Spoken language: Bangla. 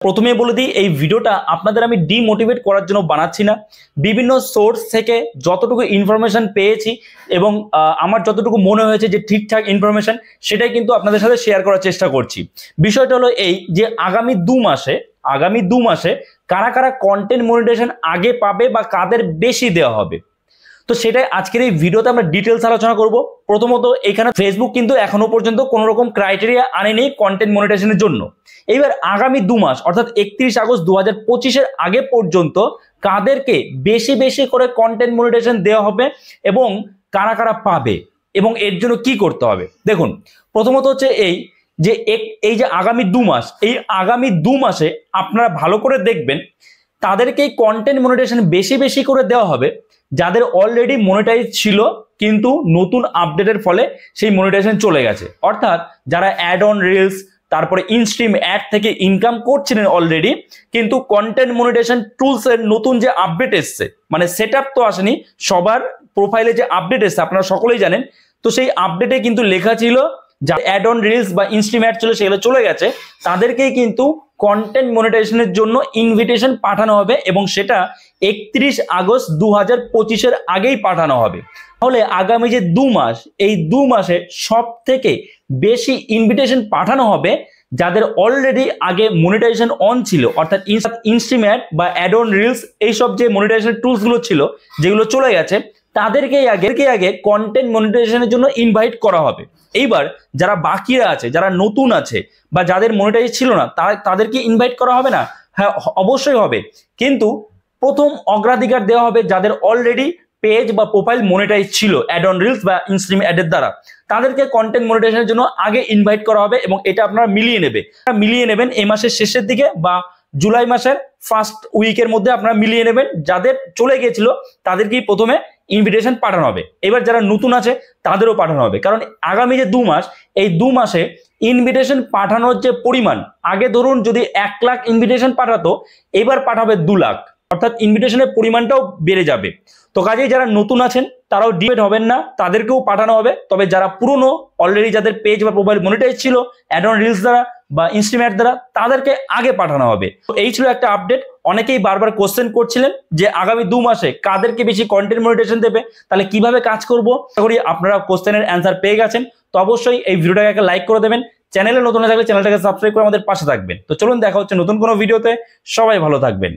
প্রথমেই বলে দিই, এই ভিডিওটা আপনাদের আমি ডিমোটিভেট করার জন্য বানাচ্ছি না। বিভিন্ন সোর্স থেকে যতটুকু ইনফরমেশন পেয়েছি এবং আমার যতটুকু মনে হয়েছে যে ঠিকঠাক ইনফরমেশন, সেটাই কিন্তু আপনাদের সাথে শেয়ার করার চেষ্টা করছি। বিষয়টা হলো এই যে আগামী দু মাসে কারা কারা কন্টেন্ট মনিটাইজেশন আগে পাবে বা কাদের বেশি দেওয়া হবে, তো সেটাই আজকের এই ভিডিওতে আমরা ডিটেলস আলোচনা করব। প্রথমত, এখানে ফেসবুক কিন্তু এখনো পর্যন্ত কোনো রকম ক্রাইটেরিয়া আনেনি কন্টেন্ট মনিটাইজেশনের জন্য। এইবার আগামী 2 মাস অর্থাৎ 31 আগস্ট 2025-এর আগে পর্যন্ত কাদেরকে বেশি বেশি করে কন্টেন্ট মনিটাইজেশন দেওয়া হবে এবং কারা কারা পাবে এবং এর জন্য কি করতে হবে। দেখুন, প্রথমত হচ্ছে এই যে আগামী 2 মাস, এই আগামী 2 মাসে আপনারা ভালো করে দেখবেন তাদেরকে কন্টেন্ট মনিটাইজেশন বেশি বেশি করে দেওয়া হবে যাদের অলরেডি মনিটাইজ ছিল কিন্তু নতুন আপডেটের ফলে সেই মনিটাইজেশন চলে গেছে। অর্থাৎ যারা অ্যাড অন রিলস, তারপরে ইনস্ট্রিম অ্যাড থেকে ইনকাম করছিলেন অলরেডি, কিন্তু কন্টেন্ট মনিটাইজেশন টুলস এর নতুন যে আপডেট এসছে, মানে সেটআপ তো আসেনি, সবার প্রোফাইলে যে আপডেট এসছে আপনারা সকলেই জানেন, তো সেই আপডেটে কিন্তু লেখা ছিল যা অ্যাড অন রিলস বা ইনস্ট্রিম অ্যাড ছিল সেগুলো চলে গেছে, তাদেরকেই কিন্তু কন্টেন্ট মনিটাইজেশনের জন্য ইনভিটেশন পাঠানো হবে এবং সেটা 31 আগস্ট 2025-এর আগেই পাঠানো হবে। তাহলে আগামী যে 2 মাস, এই 2 মাসে সব থেকে বেশি ইনভিটেশন পাঠানো হবে যাদের অলরেডি আগে মনিটাইজেশন অন ছিল, অর্থাৎ ইনস্ট্রিম অ্যাড বা অ্যাড অন রিলস এইসব যে মনিটাইজেশন টুলস গুলো ছিল যেগুলো চলে গেছে, তাদেরকেই আগে কন্টেন্ট মনিটাইজেশনের জন্য ইনভাইট করা হবে। এইবার যারা বাকিরা আছে, যারা নতুন আছে বা যাদের মনিটাইজ ছিল না, তাদেরকে ইনভাইট করা হবে না? হ্যাঁ, অবশ্যই হবে, কিন্তু প্রথম অগ্রাধিকার দেওয়া হবে যাদের অলরেডি পেজ বা প্রোফাইল মনিটাইজ ছিল অ্যাড অন রিলস বা ইনস্ট্রিম অ্যাডের দ্বারা, তাদেরকে কন্টেন্ট মনিটাইজেশনের জন্য আগে ইনভাইট করা হবে এবং এটা আপনারা মিলিয়ে নেবেন এই মাসের শেষের দিকে বা জুলাই মাসের ফার্স্ট উইকের মধ্যে আপনারা মিলিয়ে নেবেন। যাদের চলে গিয়েছিল তাদেরকেই প্রথমে ইনভিটেশন পাঠানো হবে। এবার যারা নতুন আছে তাদেরও পাঠানো হবে, কারণ আগামী যে 2 মাস, এই 2 মাসে ইনভিটেশন পাঠানোর যে পরিমাণ, আগে ধরুন যদি 1 লাখ ইনভিটেশন পাঠাতো, এবার পাঠাবে 2 লাখ, অর্থাৎ ইনভিটেশনের পরিমাণটাও বেড়ে যাবে। তো কাজেই যারা নতুন আছেন তারাও ডিবেট হবেন না, তাদেরকেও পাঠানো হবে। তবে যারা পুরনো অলরেডি যাদের পেজ বা প্রোফাইল মনিটাইজ ছিল অ্যাড অন রিলস দ্বারা বা ইনস্ট্রিম অ্যাড দ্বারা, তাদেরকে আগে পাঠানো হবে। তো এই ছিল একটা আপডেট। অনেকেই বারবার কোশ্চেন করছিলেন যে আগামী 2 মাসে কাদেরকে বেশি কন্টেন্ট মনিটাইজেশন দেবে, তাহলে কিভাবে কাজ করব। আশা করি আপনারা কোশ্চেনের অ্যান্সার পেয়ে গেছেন। তো অবশ্যই এই ভিডিওটাকে একটা লাইক করে দেবেন, চ্যানেলে নতুন থাকলে চ্যানেলটাকে সাবস্ক্রাইব করে আমাদের পাশে থাকবেন। তো চলুন, দেখা হচ্ছে নতুন কোনো ভিডিওতে। সবাই ভালো থাকবেন।